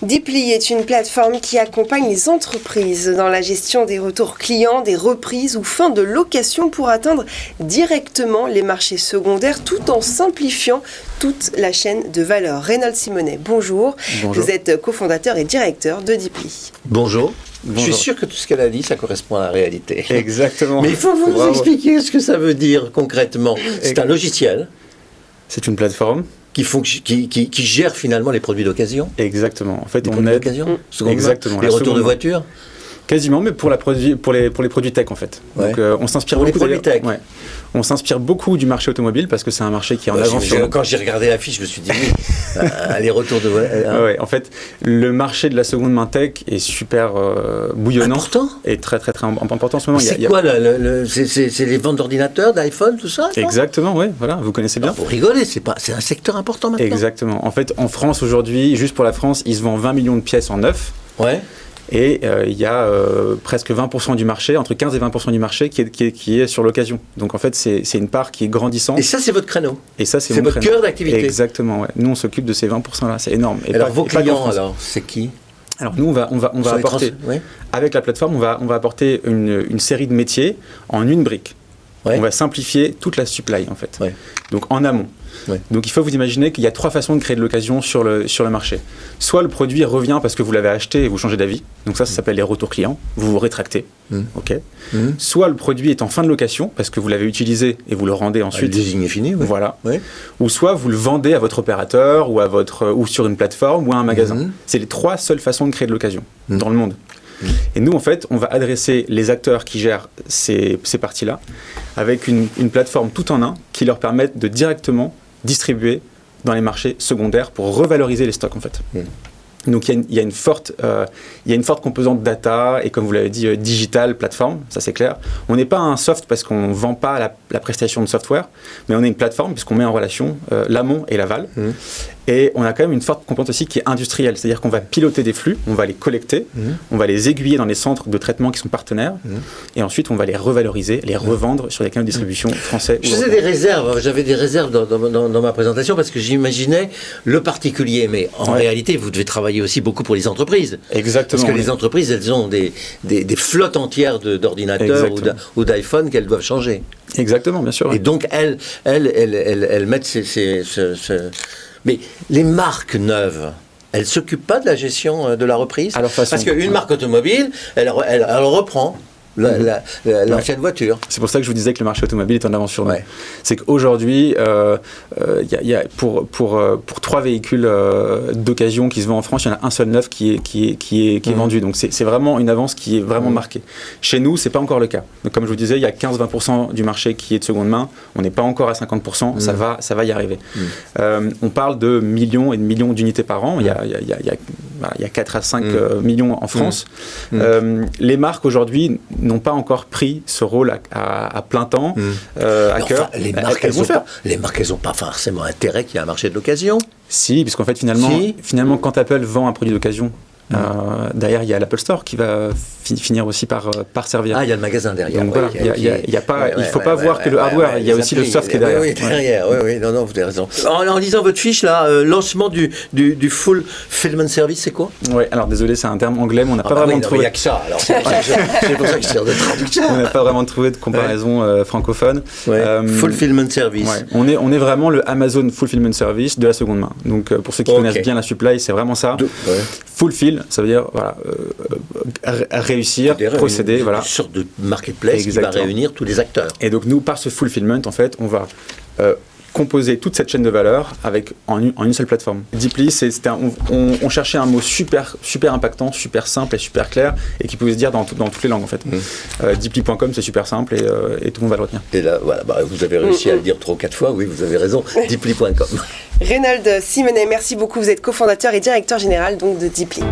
Deeply est une plateforme qui accompagne les entreprises dans la gestion des retours clients, des reprises ou fin de location pour atteindre directement les marchés secondaires tout en simplifiant toute la chaîne de valeur. Reynald Simonet, bonjour. Bonjour. Vous êtes cofondateur et directeur de Deeply. Bonjour. Bonjour. Je suis sûr que tout ce qu'elle a dit, ça correspond à la réalité. Exactement. Mais il faut vous Bravo. expliquer ce que ça veut dire concrètement. C'est un logiciel C'est une plateforme. qui gère finalement les produits d'occasion. Exactement. En fait, Les on produits aide d'occasion seconde main. exactement Les la retours seconde de main. voitures. Quasiment, mais pour les produits tech en fait. Ouais. Donc on s'inspire Pour les beaucoup produits d'ailleurs- tech. ouais. On s'inspire beaucoup du marché automobile parce que c'est un marché qui est en avance sur nous. Quand j'ai regardé l'affiche, je me suis dit oui, les retours de voitures. Ouais, en fait, le marché de la seconde main tech est super bouillonnant Important. et très important en ce moment. C'est quoi c'est les ventes d'ordinateurs, d'iPhone, tout ça non Exactement, oui, voilà, vous connaissez bien. Faut rigoler, c'est un secteur important maintenant. Exactement. En fait, en France aujourd'hui, juste pour la France, il se vend 20 millions de pièces en neuf. Ouais. Et il y a presque 20% du marché, entre 15 et 20% du marché qui est sur l'occasion. Donc en fait, c'est une part qui est grandissante. Et ça, c'est votre créneau. Et ça, c'est c'est mon votre créneau. cœur d'activité. Exactement, ouais. Nous, on s'occupe de ces 20%-là, c'est énorme. Et Alors pas- vos et pas qu'en clients, France. alors, c'est qui Alors nous, on va Sur les apporter, ouais. avec la plateforme, on va apporter une série de métiers en une brique. Ouais. On va simplifier toute la supply, en fait. Ouais. Donc en amont. Ouais. Donc il faut vous imaginer qu'il y a trois façons de créer de l'occasion sur le marché. Soit le produit revient parce que vous l'avez acheté et vous changez d'avis. Donc ça s'appelle les retours clients. Vous vous rétractez. Ok. Soit le produit est en fin de location parce que vous l'avez utilisé et vous le rendez ensuite. Le désigné fini, oui. Voilà. Ouais. Ou soit vous le vendez à votre opérateur ou sur une plateforme ou à un magasin. C'est les trois seules façons de créer de l'occasion dans le monde. Et nous, en fait, on va adresser les acteurs qui gèrent ces parties-là avec une plateforme tout en un qui leur permette de directement distribuer dans les marchés secondaires pour revaloriser les stocks, en fait. Donc il y a une forte composante data et, comme vous l'avez dit, digital, plateforme, ça c'est clair. On n'est pas un soft parce qu'on ne vend pas la prestation de software, mais on est une plateforme puisqu'on met en relation l'amont et l'aval. Et on a quand même une forte composante aussi qui est industrielle, c'est-à-dire qu'on va piloter des flux, on va les collecter, on va les aiguiller dans les centres de traitement qui sont partenaires, et ensuite on va les revaloriser, les revendre sur les canaux de distribution français. Je faisais des réserves, j'avais des réserves dans ma présentation parce que j'imaginais le particulier, mais en réalité vous devez travailler aussi beaucoup pour les entreprises. Exactement. Parce que les entreprises, elles ont des flottes entières d'ordinateurs ou d'iPhone qu'elles doivent changer. Exactement, bien sûr. Et donc elles mettent Mais les marques neuves, elles ne s'occupent pas de la gestion de la reprise. À leur façon. Parce qu'une marque automobile, elle reprend l'ancienne voiture. C'est pour ça que je vous disais que le marché automobile est en avance sur nous. Ouais. C'est qu'aujourd'hui, y a pour 3 véhicules d'occasion qui se vendent en France, il y en a un seul neuf qui est vendu. Donc c'est vraiment une avance qui est vraiment marquée. Chez nous, c'est pas encore le cas. Donc, comme je vous disais, il y a 15-20% du marché qui est de seconde main. On n'est pas encore à 50%. Ça va y arriver. On parle de millions et de millions d'unités par an. Il y a 4 à 5 millions en France. Les marques aujourd'hui n'ont pas encore pris ce rôle à plein temps, à cœur. Les marques, elles n'ont pas forcément intérêt qu'il y ait un marché de l'occasion. Si, puisqu'en fait, finalement, quand Apple vend un produit d'occasion, derrière, il y a l'Apple Store qui va finir aussi par servir. Ah, il y a le magasin derrière. Donc voilà, il ne faut pas voir que le hardware, il y a aussi le soft qui est derrière. Oui, derrière. Oui, non, vous avez raison. En lisant votre fiche, là, lancement du full fulfillment service, c'est quoi? Oui, alors désolé, c'est un terme anglais, mais on n'a pas vraiment trouvé. Il n'y a que ça, alors c'est pour ça que je sers de traducteur. On n'a pas vraiment trouvé de comparaison francophone. Fulfillment service. On est vraiment le Amazon Fulfillment Service de la seconde main. Donc pour ceux qui connaissent bien la supply, c'est vraiment ça. Fulfill, ça veut dire réussir, procéder. Voilà. Une sorte de marketplace qui va réunir tous les acteurs. Et donc nous, par ce fulfillment, en fait, on va composer toute cette chaîne de valeur en une seule plateforme. Deeply, on cherchait un mot super impactant, super simple et super clair, et qui pouvait se dire dans toutes les langues, en fait. Deeply.com, c'est super simple et tout le monde va le retenir. Et là, voilà, vous avez réussi à le dire 3 ou 4 fois, oui, vous avez raison, Deeply.com. Reynald Simonet, merci beaucoup. Vous êtes cofondateur et directeur général donc de Deeply.